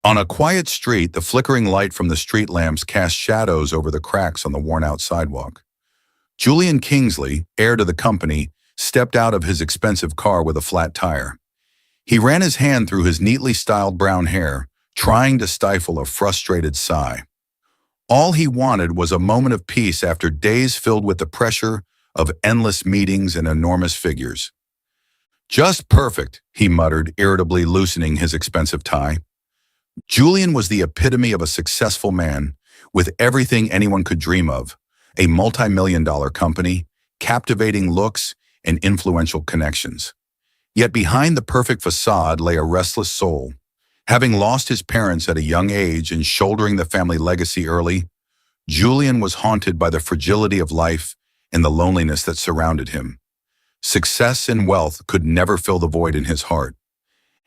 On a quiet street, the flickering light from the street lamps cast shadows over the cracks on the worn-out sidewalk. Julian Kingsley, heir to the company, stepped out of his expensive car with a flat tire. He ran his hand through his neatly styled brown hair, trying to stifle a frustrated sigh. All he wanted was a moment of peace after days filled with the pressure of endless meetings and enormous figures. "Just perfect," he muttered, irritably loosening his expensive tie. Julian was the epitome of a successful man, with everything anyone could dream of: a multi-million-dollar company, captivating looks, and influential connections. Yet behind the perfect facade lay a restless soul. Having lost his parents at a young age and shouldering the family legacy early, Julian was haunted by the fragility of life and the loneliness that surrounded him. Success and wealth could never fill the void in his heart.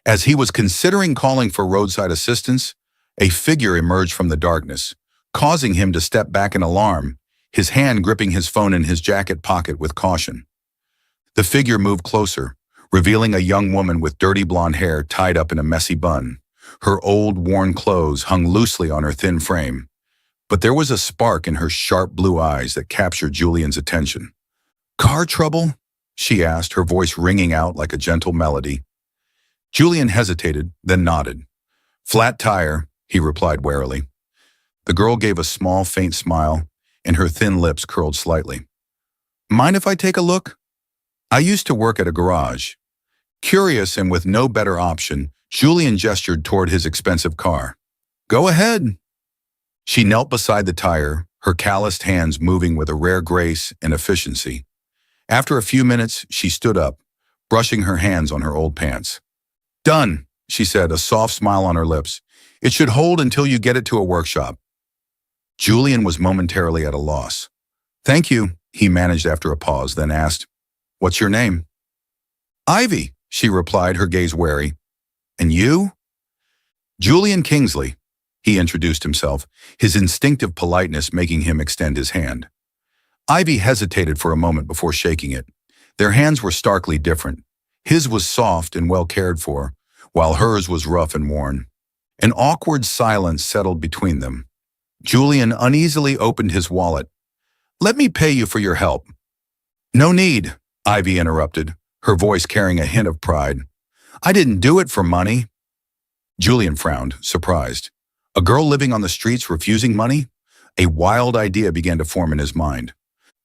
As he was considering calling for roadside assistance, a figure emerged from the darkness, causing him to step back in alarm, his hand gripping his phone in his jacket pocket with caution. The figure moved closer, revealing a young woman with dirty blonde hair tied up in a messy bun. Her old, worn clothes hung loosely on her thin frame, but there was a spark in her sharp blue eyes that captured Julian's attention. "Car trouble?" she asked, her voice ringing out like a gentle melody. Julian hesitated, then nodded. "Flat tire," he replied warily. The girl gave a small, faint smile, and her thin lips curled slightly. "Mind if I take a look? I used to work at a garage." Curious and with no better option, Julian gestured toward his expensive car. "Go ahead." She knelt beside the tire, her calloused hands moving with a rare grace and efficiency. After a few minutes, she stood up, brushing her hands on her old pants. "Done," she said, a soft smile on her lips. "It should hold until you get it to a workshop." Julian was momentarily at a loss. "Thank you," he managed after a pause, then asked, "What's your name?" "Ivy," she replied, her gaze wary. "And you?" "Julian Kingsley," he introduced himself, his instinctive politeness making him extend his hand. Ivy hesitated for a moment before shaking it. Their hands were starkly different. His was soft and well cared for, while hers was rough and worn. An awkward silence settled between them. Julian uneasily opened his wallet. "Let me pay you for your help." "No need," Ivy interrupted, her voice carrying a hint of pride. "I didn't do it for money." Julian frowned, surprised. A girl living on the streets refusing money? A wild idea began to form in his mind.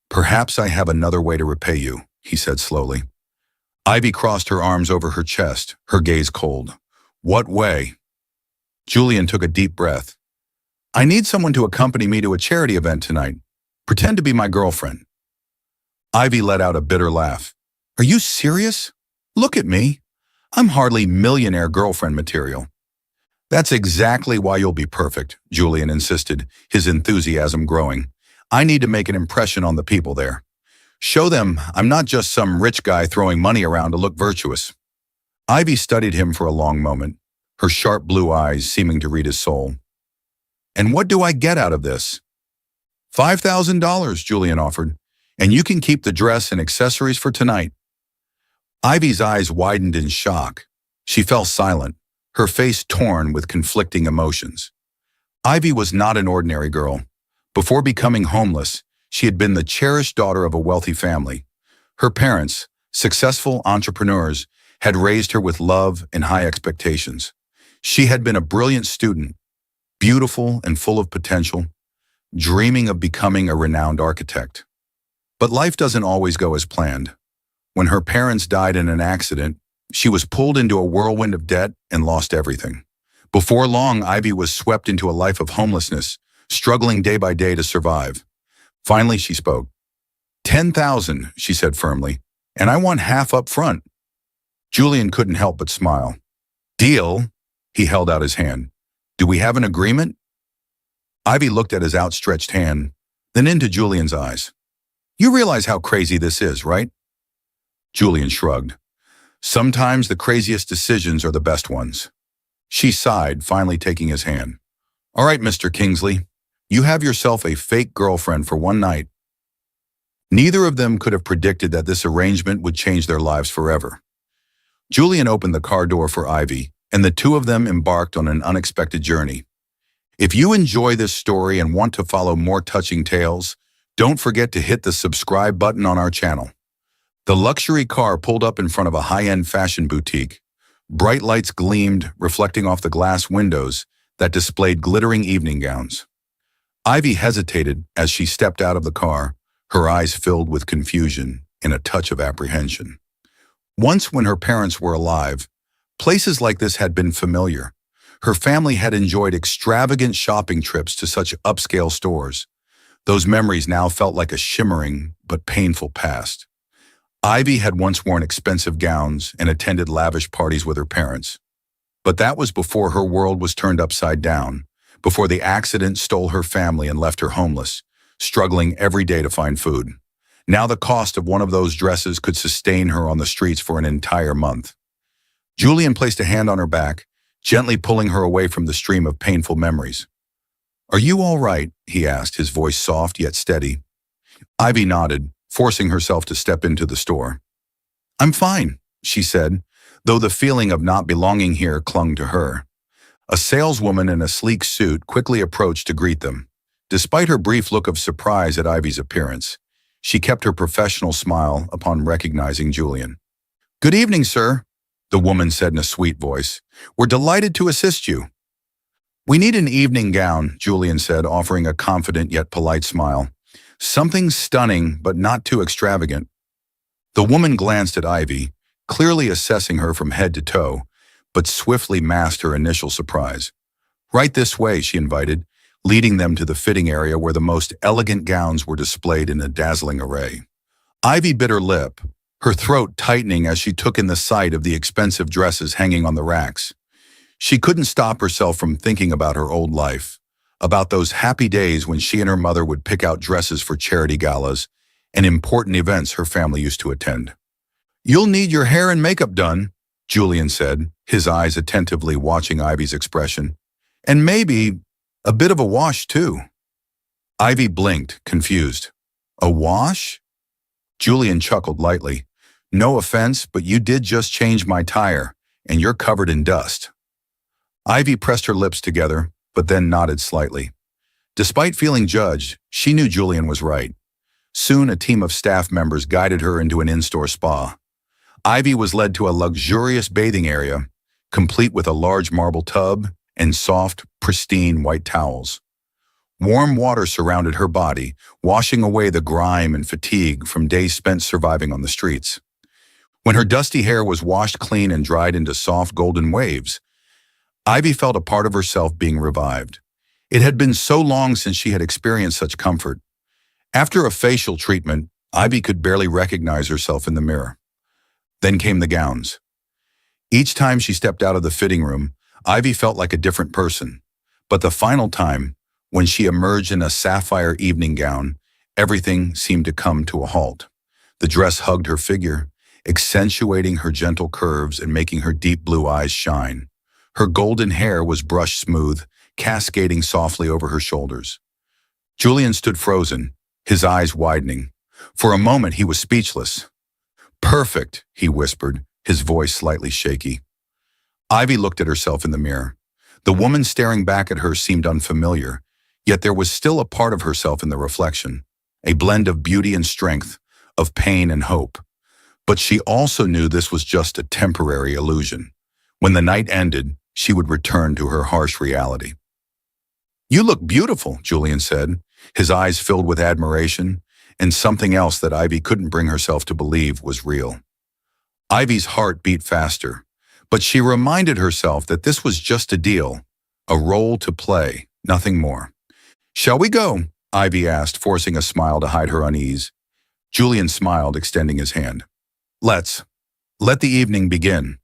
"Perhaps I have another way to repay you," he said slowly. Ivy crossed her arms over her chest, her gaze cold. "What way?" Julian took a deep breath. "I need someone to accompany me to a charity event tonight. Pretend to be my girlfriend." Ivy let out a bitter laugh. "Are you serious? Look at me. I'm hardly millionaire girlfriend material." "That's exactly why you'll be perfect," Julian insisted, his enthusiasm growing. "I need to make an impression on the people there. Show them I'm not just some rich guy throwing money around to look virtuous." Ivy studied him for a long moment, her sharp blue eyes seeming to read his soul. "And what do I get out of this?" $5,000, Julian offered, "and you can keep the dress and accessories for tonight." Ivy's eyes widened in shock. She fell silent, her face torn with conflicting emotions. Ivy was not an ordinary girl. Before becoming homeless, she had been the cherished daughter of a wealthy family. Her parents, successful entrepreneurs, had raised her with love and high expectations. She had been a brilliant student, beautiful and full of potential, dreaming of becoming a renowned architect. But life doesn't always go as planned. When her parents died in an accident, she was pulled into a whirlwind of debt and lost everything. Before long, Ivy was swept into a life of homelessness, struggling day by day to survive. Finally, she spoke. "10,000, she said firmly, "and I want half up front." Julian couldn't help but smile. "Deal?" He held out his hand. "Do we have an agreement?" Ivy looked at his outstretched hand, then into Julian's eyes. "You realize how crazy this is, right?" Julian shrugged. "Sometimes the craziest decisions are the best ones." She sighed, finally taking his hand. "All right, Mr. Kingsley, you have yourself a fake girlfriend for one night." Neither of them could have predicted that this arrangement would change their lives forever. Julian opened the car door for Ivy, and the two of them embarked on an unexpected journey. If you enjoy this story and want to follow more touching tales, don't forget to hit the subscribe button on our channel. The luxury car pulled up in front of a high-end fashion boutique. Bright lights gleamed, reflecting off the glass windows that displayed glittering evening gowns. Ivy hesitated as she stepped out of the car, her eyes filled with confusion and a touch of apprehension. Once, when her parents were alive, places like this had been familiar. Her family had enjoyed extravagant shopping trips to such upscale stores. Those memories now felt like a shimmering but painful past. Ivy had once worn expensive gowns and attended lavish parties with her parents. But that was before her world was turned upside down, before the accident stole her family and left her homeless, struggling every day to find food. Now the cost of one of those dresses could sustain her on the streets for an entire month. Julian placed a hand on her back, gently pulling her away from the stream of painful memories. "Are you all right?" he asked, his voice soft yet steady. Ivy nodded, forcing herself to step into the store. "I'm fine," she said, though the feeling of not belonging here clung to her. A saleswoman in a sleek suit quickly approached to greet them. Despite her brief look of surprise at Ivy's appearance, she kept her professional smile upon recognizing Julian. "Good evening, sir," the woman said in a sweet voice. "We're delighted to assist you." "We need an evening gown," Julian said, offering a confident yet polite smile. "Something stunning, but not too extravagant." The woman glanced at Ivy, clearly assessing her from head to toe, but swiftly masked her initial surprise. "Right this way," she invited, leading them to the fitting area where the most elegant gowns were displayed in a dazzling array. Ivy bit her lip, her throat tightening as she took in the sight of the expensive dresses hanging on the racks. She couldn't stop herself from thinking about her old life, about those happy days when she and her mother would pick out dresses for charity galas and important events her family used to attend. "You'll need your hair and makeup done," Julian said, his eyes attentively watching Ivy's expression. "And maybe a bit of a wash, too." Ivy blinked, confused. "A wash?" Julian chuckled lightly. "No offense, but you did just change my tire, and you're covered in dust." Ivy pressed her lips together, but then nodded slightly. Despite feeling judged, she knew Julian was right. Soon, a team of staff members guided her into an in-store spa. Ivy was led to a luxurious bathing area, complete with a large marble tub and soft, pristine white towels. Warm water surrounded her body, washing away the grime and fatigue from days spent surviving on the streets. When her dusty hair was washed clean and dried into soft golden waves, Ivy felt a part of herself being revived. It had been so long since she had experienced such comfort. After a facial treatment, Ivy could barely recognize herself in the mirror. Then came the gowns. Each time she stepped out of the fitting room, Ivy felt like a different person. But the final time, when she emerged in a sapphire evening gown, everything seemed to come to a halt. The dress hugged her figure, accentuating her gentle curves and making her deep blue eyes shine. Her golden hair was brushed smooth, cascading softly over her shoulders. Julian stood frozen, his eyes widening. For a moment, he was speechless. "Perfect," he whispered, his voice slightly shaky. Ivy looked at herself in the mirror. The woman staring back at her seemed unfamiliar, yet there was still a part of herself in the reflection, a blend of beauty and strength, of pain and hope. But she also knew this was just a temporary illusion. When the night ended, she would return to her harsh reality. "You look beautiful," Julian said, his eyes filled with admiration, and something else that Ivy couldn't bring herself to believe was real. Ivy's heart beat faster, but she reminded herself that this was just a deal, a role to play, nothing more. "Shall we go?" Ivy asked, forcing a smile to hide her unease. Julian smiled, extending his hand. Let the evening begin."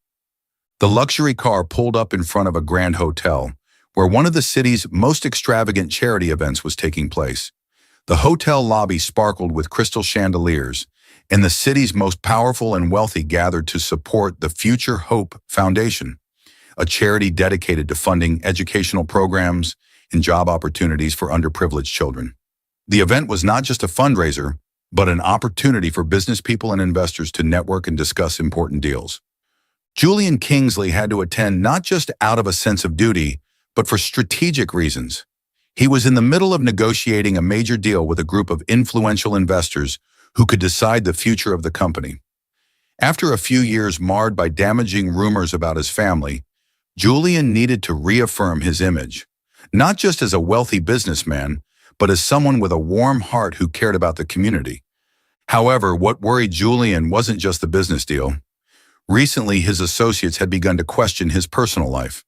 The luxury car pulled up in front of a grand hotel, where one of the city's most extravagant charity events was taking place. The hotel lobby sparkled with crystal chandeliers, and the city's most powerful and wealthy gathered to support the Future Hope Foundation, a charity dedicated to funding educational programs and job opportunities for underprivileged children. The event was not just a fundraiser, but an opportunity for business people and investors to network and discuss important deals. Julian Kingsley had to attend not just out of a sense of duty, but for strategic reasons. He was in the middle of negotiating a major deal with a group of influential investors who could decide the future of the company. After a few years marred by damaging rumors about his family, Julian needed to reaffirm his image, not just as a wealthy businessman, but as someone with a warm heart who cared about the community. However, what worried Julian wasn't just the business deal. Recently, his associates had begun to question his personal life.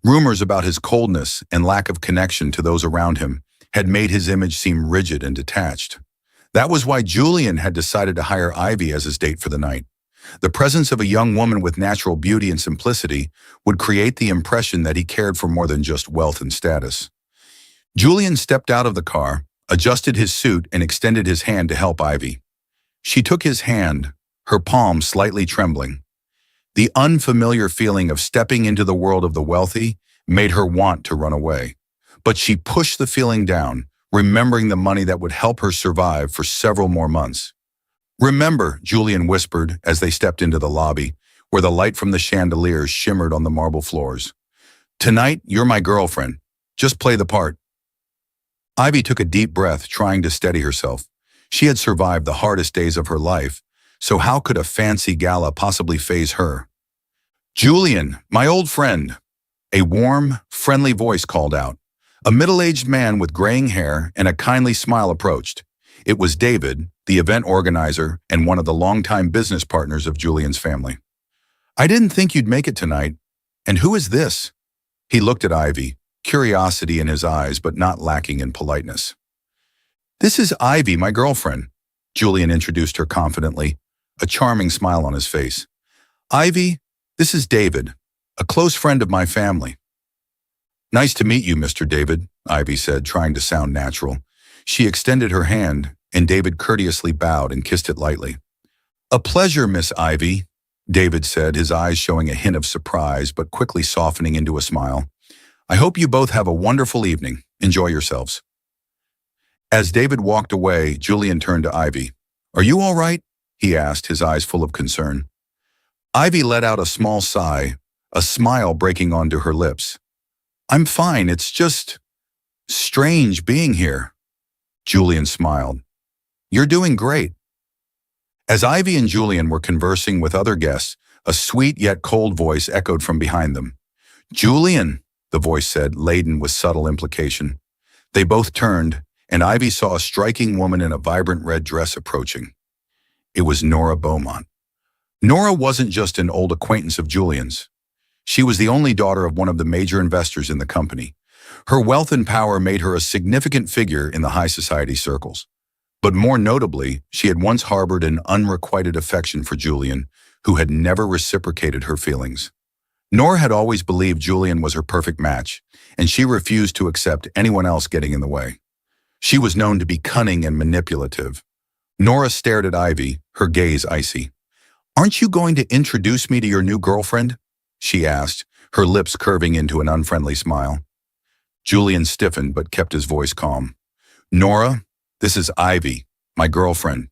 Rumors about his coldness and lack of connection to those around him had made his image seem rigid and detached. That was why Julian had decided to hire Ivy as his date for the night. The presence of a young woman with natural beauty and simplicity would create the impression that he cared for more than just wealth and status. Julian stepped out of the car, adjusted his suit, and extended his hand to help Ivy. She took his hand, her palm slightly trembling. The unfamiliar feeling of stepping into the world of the wealthy made her want to run away. But she pushed the feeling down, remembering the money that would help her survive for several more months. "Remember," Julian whispered as they stepped into the lobby, where the light from the chandeliers shimmered on the marble floors. "Tonight, you're my girlfriend. Just play the part." Ivy took a deep breath, trying to steady herself. She had survived the hardest days of her life, so how could a fancy gala possibly faze her? "Julian, my old friend," a warm, friendly voice called out. A middle-aged man with graying hair and a kindly smile approached. It was David, the event organizer and one of the longtime business partners of Julian's family. "I didn't think you'd make it tonight. And who is this?" He looked at Ivy, curiosity in his eyes but not lacking in politeness. "This is Ivy, my girlfriend," Julian introduced her confidently, a charming smile on his face. "Ivy, this is David, a close friend of my family." "Nice to meet you, Mr. David," Ivy said, trying to sound natural. She extended her hand, and David courteously bowed and kissed it lightly. "A pleasure, Miss Ivy," David said, his eyes showing a hint of surprise but quickly softening into a smile. "I hope you both have a wonderful evening. Enjoy yourselves." As David walked away, Julian turned to Ivy. "Are you all right?" he asked, his eyes full of concern. Ivy let out a small sigh, a smile breaking onto her lips. "I'm fine, it's just strange being here." Julian smiled. "You're doing great." As Ivy and Julian were conversing with other guests, a sweet yet cold voice echoed from behind them. "Julian," the voice said, laden with subtle implication. They both turned, and Ivy saw a striking woman in a vibrant red dress approaching. It was Nora Beaumont. Nora wasn't just an old acquaintance of Julian's. She was the only daughter of one of the major investors in the company. Her wealth and power made her a significant figure in the high society circles. But more notably, she had once harbored an unrequited affection for Julian, who had never reciprocated her feelings. Nora had always believed Julian was her perfect match, and she refused to accept anyone else getting in the way. She was known to be cunning and manipulative. Nora stared at Ivy, her gaze icy. "Aren't you going to introduce me to your new girlfriend?" she asked, her lips curving into an unfriendly smile. Julian stiffened but kept his voice calm. "Nora, this is Ivy, my girlfriend."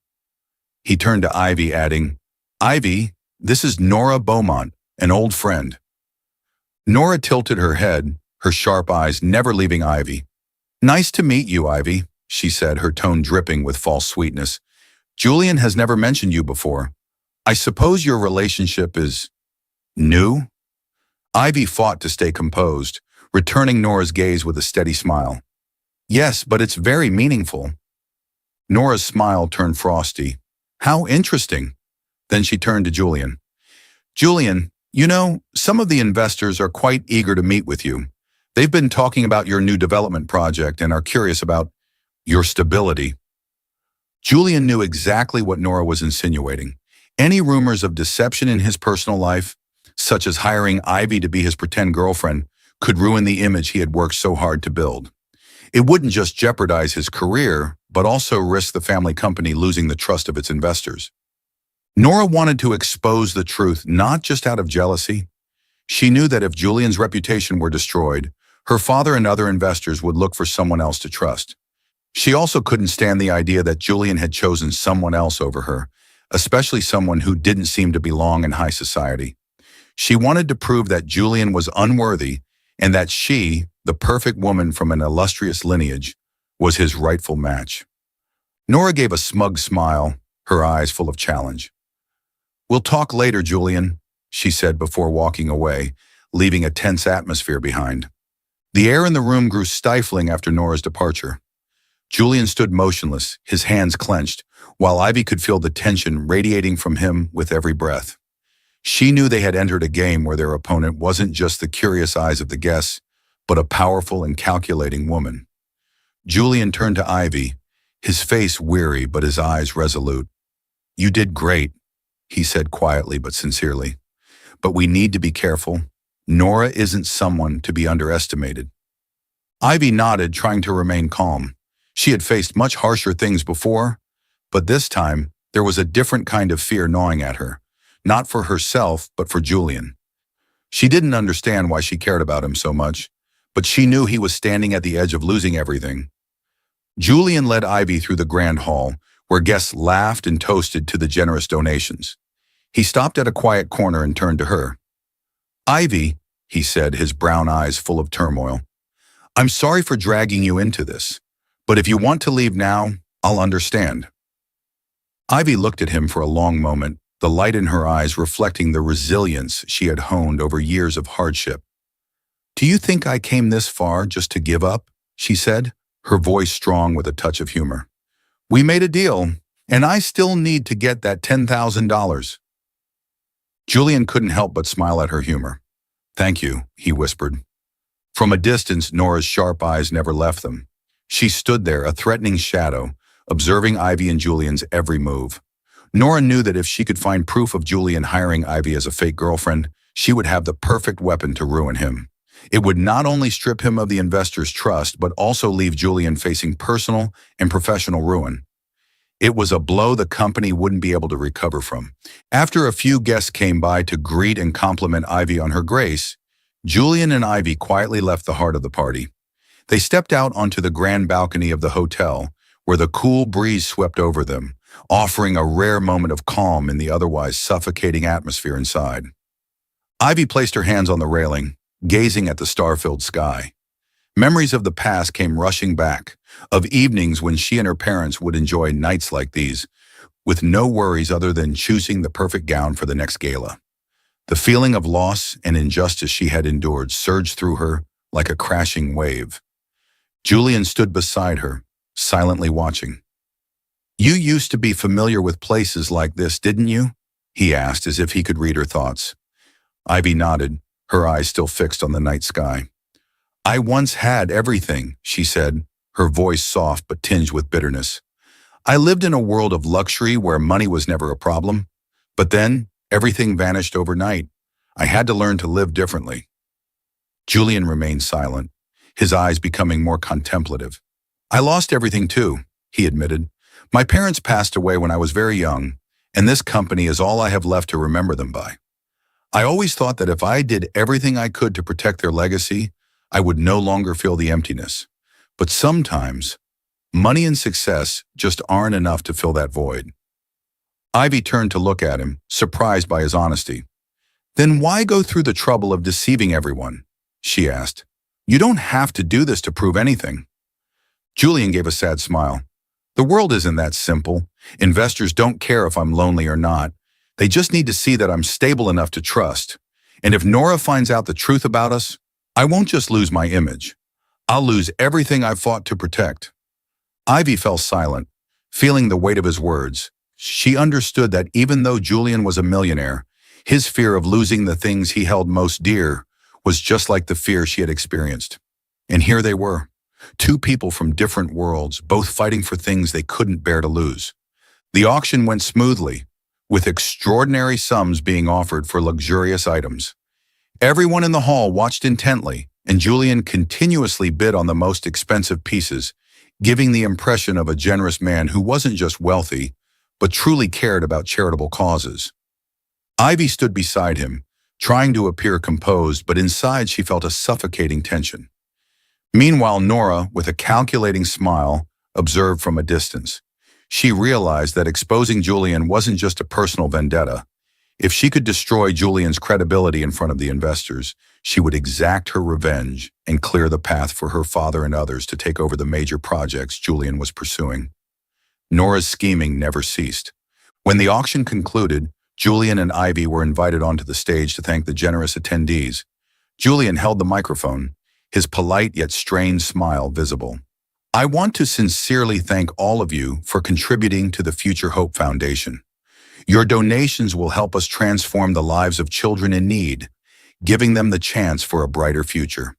He turned to Ivy, adding, "Ivy, this is Nora Beaumont, an old friend." Nora tilted her head, her sharp eyes never leaving Ivy. "Nice to meet you, Ivy," she said, her tone dripping with false sweetness. "Julian has never mentioned you before. I suppose your relationship is new?" Ivy fought to stay composed, returning Nora's gaze with a steady smile. "Yes, but it's very meaningful." Nora's smile turned frosty. "How interesting." Then she turned to Julian. "Julian, you know, some of the investors are quite eager to meet with you. They've been talking about your new development project and are curious about your stability." Julian knew exactly what Nora was insinuating. Any rumors of deception in his personal life, such as hiring Ivy to be his pretend girlfriend, could ruin the image he had worked so hard to build. It wouldn't just jeopardize his career, but also risk the family company losing the trust of its investors. Nora wanted to expose the truth not just out of jealousy. She knew that if Julian's reputation were destroyed, her father and other investors would look for someone else to trust. She also couldn't stand the idea that Julian had chosen someone else over her, especially someone who didn't seem to belong in high society. She wanted to prove that Julian was unworthy and that she, the perfect woman from an illustrious lineage, was his rightful match. Nora gave a smug smile, her eyes full of challenge. "We'll talk later, Julian," she said before walking away, leaving a tense atmosphere behind. The air in the room grew stifling after Nora's departure. Julian stood motionless, his hands clenched, while Ivy could feel the tension radiating from him with every breath. She knew they had entered a game where their opponent wasn't just the curious eyes of the guests, but a powerful and calculating woman. Julian turned to Ivy, his face weary but his eyes resolute. "You did great," he said quietly but sincerely. "But we need to be careful. Nora isn't someone to be underestimated." Ivy nodded, trying to remain calm. She had faced much harsher things before, but this time there was a different kind of fear gnawing at her, not for herself, but for Julian. She didn't understand why she cared about him so much, but she knew he was standing at the edge of losing everything. Julian led Ivy through the grand hall, where guests laughed and toasted to the generous donations. He stopped at a quiet corner and turned to her. "Ivy," he said, his brown eyes full of turmoil, "I'm sorry for dragging you into this, but if you want to leave now, I'll understand." Ivy looked at him for a long moment, the light in her eyes reflecting the resilience she had honed over years of hardship. "Do you think I came this far just to give up?" she said, her voice strong with a touch of humor. "We made a deal, and I still need to get that $10,000. Julian couldn't help but smile at her humor. "Thank you," he whispered. From a distance, Nora's sharp eyes never left them. She stood there, a threatening shadow, observing Ivy and Julian's every move. Nora knew that if she could find proof of Julian hiring Ivy as a fake girlfriend, she would have the perfect weapon to ruin him. It would not only strip him of the investors' trust, but also leave Julian facing personal and professional ruin. It was a blow the company wouldn't be able to recover from. After a few guests came by to greet and compliment Ivy on her grace, Julian and Ivy quietly left the heart of the party. They stepped out onto the grand balcony of the hotel, where the cool breeze swept over them, offering a rare moment of calm in the otherwise suffocating atmosphere inside. Ivy placed her hands on the railing, gazing at the star-filled sky. Memories of the past came rushing back, of evenings when she and her parents would enjoy nights like these, with no worries other than choosing the perfect gown for the next gala. The feeling of loss and injustice she had endured surged through her like a crashing wave. Julian stood beside her, silently watching. "You used to be familiar with places like this, didn't you?" he asked, as if he could read her thoughts. Ivy nodded, her eyes still fixed on the night sky. "I once had everything," she said, her voice soft but tinged with bitterness. "I lived in a world of luxury where money was never a problem. But then, everything vanished overnight. I had to learn to live differently." Julian remained silent, his eyes becoming more contemplative. "I lost everything too," he admitted. "My parents passed away when I was very young, and this company is all I have left to remember them by. I always thought that if I did everything I could to protect their legacy, I would no longer feel the emptiness. But sometimes, money and success just aren't enough to fill that void." Ivy turned to look at him, surprised by his honesty. "Then why go through the trouble of deceiving everyone?" she asked. "You don't have to do this to prove anything." Julian gave a sad smile. "The world isn't that simple. Investors don't care if I'm lonely or not. They just need to see that I'm stable enough to trust. And if Nora finds out the truth about us, I won't just lose my image. I'll lose everything I've fought to protect." Ivy fell silent, feeling the weight of his words. She understood that even though Julian was a millionaire, his fear of losing the things he held most dear was just like the fear she had experienced. And here they were, two people from different worlds, both fighting for things they couldn't bear to lose. The auction went smoothly, with extraordinary sums being offered for luxurious items. Everyone in the hall watched intently, and Julian continuously bid on the most expensive pieces, giving the impression of a generous man who wasn't just wealthy, but truly cared about charitable causes. Ivy stood beside him, trying to appear composed, but inside she felt a suffocating tension. Meanwhile, Nora, with a calculating smile, observed from a distance. She realized that exposing Julian wasn't just a personal vendetta. If she could destroy Julian's credibility in front of the investors, she would exact her revenge and clear the path for her father and others to take over the major projects Julian was pursuing. Nora's scheming never ceased. When the auction concluded, Julian and Ivy were invited onto the stage to thank the generous attendees. Julian held the microphone, his polite yet strained smile visible. "I want to sincerely thank all of you for contributing to the Future Hope Foundation. Your donations will help us transform the lives of children in need, giving them the chance for a brighter future."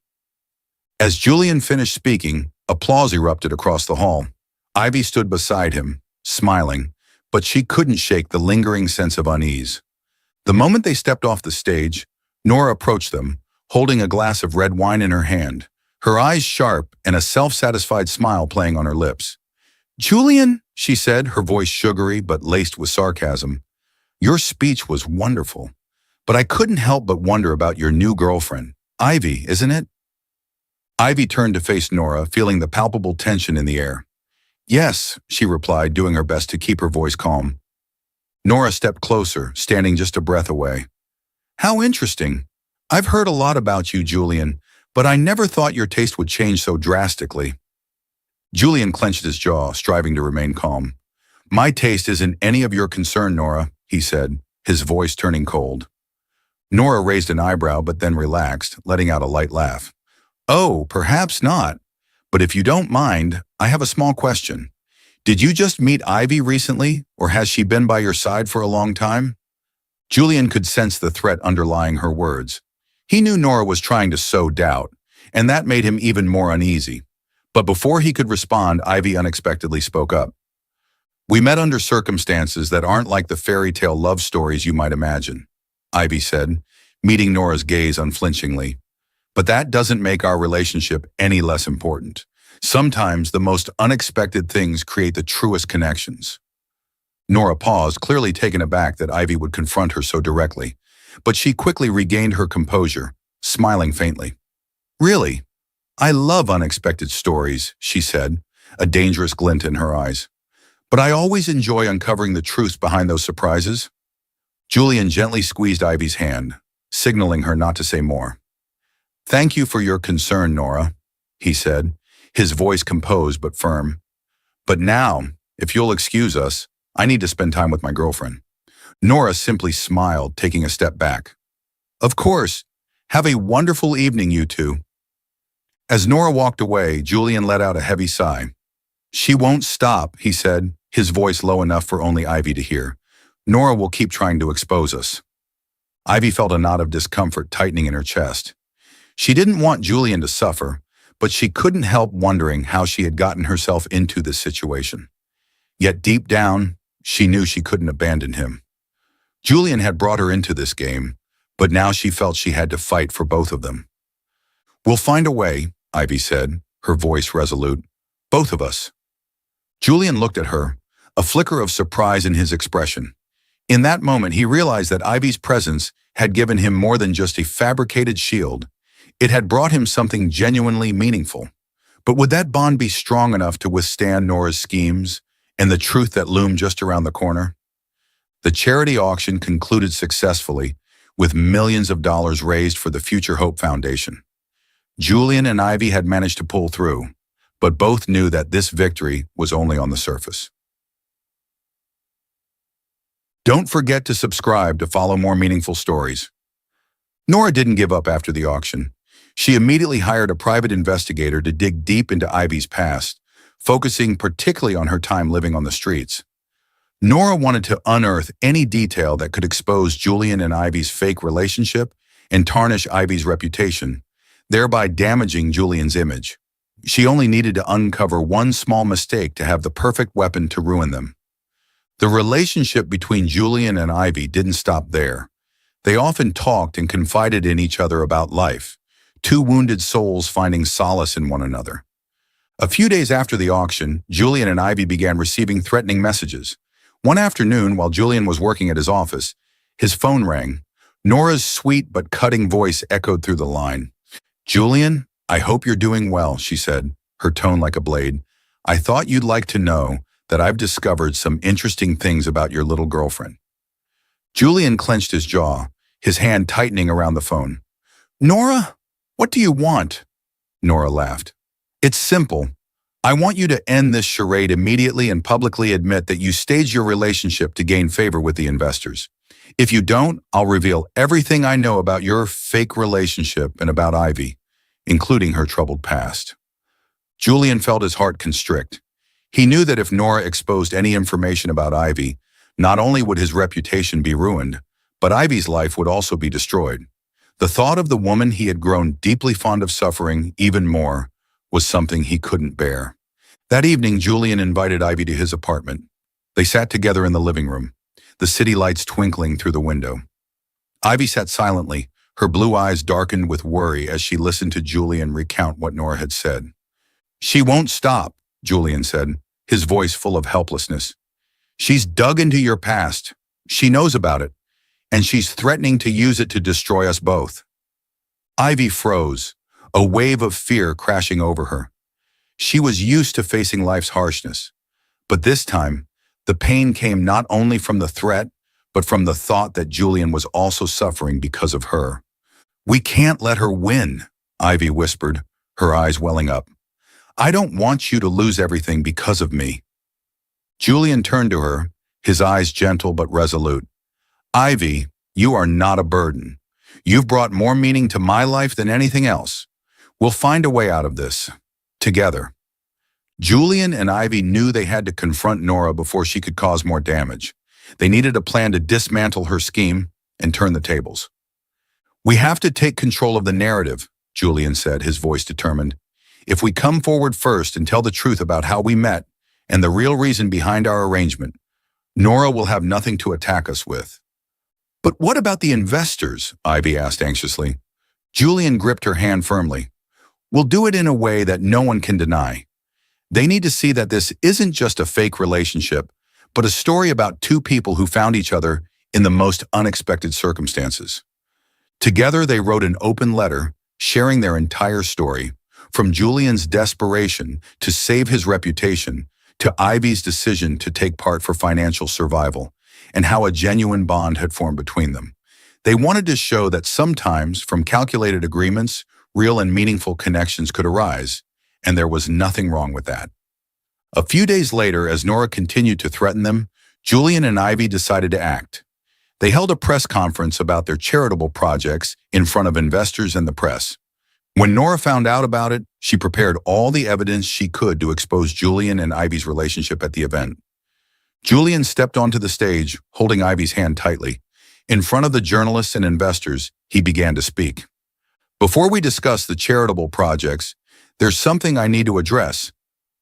As Julian finished speaking, applause erupted across the hall. Ivy stood beside him, smiling, but she couldn't shake the lingering sense of unease. The moment they stepped off the stage, Nora approached them, holding a glass of red wine in her hand, her eyes sharp and a self-satisfied smile playing on her lips. "Julian," she said, her voice sugary but laced with sarcasm, "your speech was wonderful, but I couldn't help but wonder about your new girlfriend. Ivy, isn't it?" Ivy turned to face Nora, feeling the palpable tension in the air. "Yes," she replied, doing her best to keep her voice calm. Nora stepped closer, standing just a breath away. "How interesting. I've heard a lot about you, Julian, but I never thought your taste would change so drastically." Julian clenched his jaw, striving to remain calm. "My taste isn't any of your concern, Nora," he said, his voice turning cold. Nora raised an eyebrow but then relaxed, letting out a light laugh. "Oh, perhaps not. But if you don't mind, I have a small question. Did you just meet Ivy recently, or has she been by your side for a long time?" Julian could sense the threat underlying her words. He knew Nora was trying to sow doubt, and that made him even more uneasy. But before he could respond, Ivy unexpectedly spoke up. "We met under circumstances that aren't like the fairy tale love stories you might imagine," Ivy said, meeting Nora's gaze unflinchingly. "But that doesn't make our relationship any less important. Sometimes the most unexpected things create the truest connections." Nora paused, clearly taken aback that Ivy would confront her so directly, but she quickly regained her composure, smiling faintly. "Really? I love unexpected stories," she said, a dangerous glint in her eyes. "But I always enjoy uncovering the truths behind those surprises." Julian gently squeezed Ivy's hand, signaling her not to say more. "Thank you for your concern, Nora," he said, his voice composed but firm. "But now, if you'll excuse us, I need to spend time with my girlfriend." Nora simply smiled, taking a step back. "Of course. Have a wonderful evening, you two." As Nora walked away, Julian let out a heavy sigh. "She won't stop," he said, his voice low enough for only Ivy to hear. "Nora will keep trying to expose us." Ivy felt a knot of discomfort tightening in her chest. She didn't want Julian to suffer, but she couldn't help wondering how she had gotten herself into this situation. Yet deep down, she knew she couldn't abandon him. Julian had brought her into this game, but now she felt she had to fight for both of them. "We'll find a way," Ivy said, her voice resolute. "Both of us." Julian looked at her, a flicker of surprise in his expression. In that moment, he realized that Ivy's presence had given him more than just a fabricated shield. It had brought him something genuinely meaningful. But would that bond be strong enough to withstand Nora's schemes and the truth that loomed just around the corner? The charity auction concluded successfully, with millions of dollars raised for the Future Hope Foundation. Julian and Ivy had managed to pull through, but both knew that this victory was only on the surface. Don't forget to subscribe to follow more meaningful stories. Nora didn't give up after the auction. She immediately hired a private investigator to dig deep into Ivy's past, focusing particularly on her time living on the streets. Nora wanted to unearth any detail that could expose Julian and Ivy's fake relationship and tarnish Ivy's reputation, thereby damaging Julian's image. She only needed to uncover one small mistake to have the perfect weapon to ruin them. The relationship between Julian and Ivy didn't stop there. They often talked and confided in each other about life, two wounded souls finding solace in one another. A few days after the auction, Julian and Ivy began receiving threatening messages. One afternoon, while Julian was working at his office, his phone rang. Nora's sweet but cutting voice echoed through the line. "Julian, I hope you're doing well," she said, her tone like a blade. "I thought you'd like to know that I've discovered some interesting things about your little girlfriend." Julian clenched his jaw, his hand tightening around the phone. Nora, what do you want? Nora laughed. It's simple. I want you to end this charade immediately and publicly admit that you staged your relationship to gain favor with the investors. If you don't, I'll reveal everything I know about your fake relationship and about Ivy, including her troubled past. Julian felt his heart constrict. He knew that if Nora exposed any information about Ivy, not only would his reputation be ruined, but Ivy's life would also be destroyed. The thought of the woman he had grown deeply fond of suffering even more was something he couldn't bear. That evening, Julian invited Ivy to his apartment. They sat together in the living room, the city lights twinkling through the window. Ivy sat silently, her blue eyes darkened with worry as she listened to Julian recount what Nora had said. She won't stop, Julian said, his voice full of helplessness. She's dug into your past. She knows about it, and she's threatening to use it to destroy us both. Ivy froze, a wave of fear crashing over her. She was used to facing life's harshness, but this time, the pain came not only from the threat, but from the thought that Julian was also suffering because of her. We can't let her win, Ivy whispered, her eyes welling up. I don't want you to lose everything because of me. Julian turned to her, his eyes gentle but resolute. Ivy, you are not a burden. You've brought more meaning to my life than anything else. We'll find a way out of this, together. Julian and Ivy knew they had to confront Nora before she could cause more damage. They needed a plan to dismantle her scheme and turn the tables. We have to take control of the narrative, Julian said, his voice determined. If we come forward first and tell the truth about how we met and the real reason behind our arrangement, Nora will have nothing to attack us with. But what about the investors? Ivy asked anxiously. Julian gripped her hand firmly. We'll do it in a way that no one can deny. They need to see that this isn't just a fake relationship, but a story about two people who found each other in the most unexpected circumstances. Together, they wrote an open letter, sharing their entire story, from Julian's desperation to save his reputation, to Ivy's decision to take part for financial survival, and how a genuine bond had formed between them. They wanted to show that sometimes, from calculated agreements, real and meaningful connections could arise, and there was nothing wrong with that. A few days later, as Nora continued to threaten them, Julian and Ivy decided to act. They held a press conference about their charitable projects in front of investors and the press. When Nora found out about it, she prepared all the evidence she could to expose Julian and Ivy's relationship at the event. Julian stepped onto the stage, holding Ivy's hand tightly. In front of the journalists and investors, he began to speak. Before we discuss the charitable projects, there's something I need to address.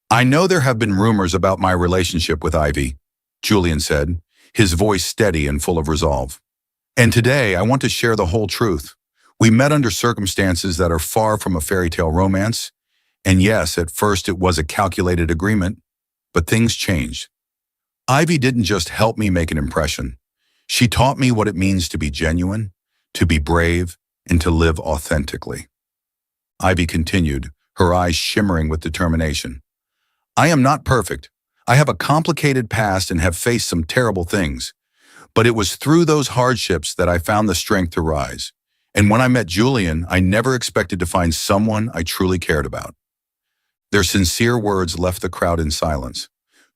I know there have been rumors about my relationship with Ivy, Julian said, his voice steady and full of resolve. And today, I want to share the whole truth. We met under circumstances that are far from a fairy tale romance. And yes, at first it was a calculated agreement, but things changed. Ivy didn't just help me make an impression. She taught me what it means to be genuine, to be brave, and to live authentically. Ivy continued, her eyes shimmering with determination. I am not perfect. I have a complicated past and have faced some terrible things. But it was through those hardships that I found the strength to rise. And when I met Julian, I never expected to find someone I truly cared about. Their sincere words left the crowd in silence.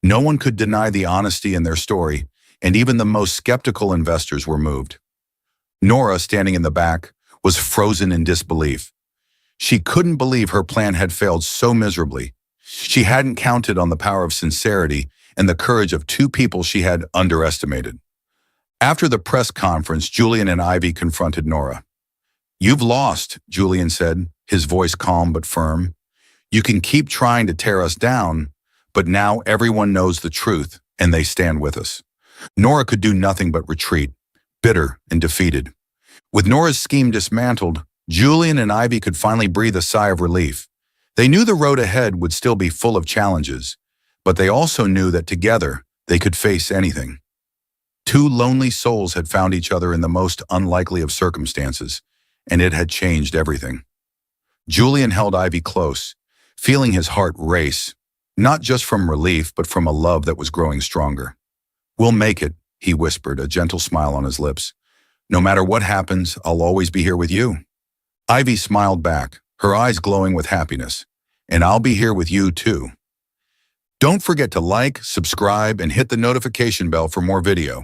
No one could deny the honesty in their story, and even the most skeptical investors were moved. Nora, standing in the back, was frozen in disbelief. She couldn't believe her plan had failed so miserably. She hadn't counted on the power of sincerity and the courage of two people she had underestimated. After the press conference, Julian and Ivy confronted Nora. You've lost, Julian said, his voice calm but firm. You can keep trying to tear us down, but now everyone knows the truth, and they stand with us. Nora could do nothing but retreat, bitter and defeated. With Nora's scheme dismantled, Julian and Ivy could finally breathe a sigh of relief. They knew the road ahead would still be full of challenges, but they also knew that together they could face anything. Two lonely souls had found each other in the most unlikely of circumstances, and it had changed everything. Julian held Ivy close, feeling his heart race, not just from relief, but from a love that was growing stronger. We'll make it, he whispered, a gentle smile on his lips. No matter what happens, I'll always be here with you. Ivy smiled back, her eyes glowing with happiness. And I'll be here with you too. Don't forget to like, subscribe, and hit the notification bell for more video.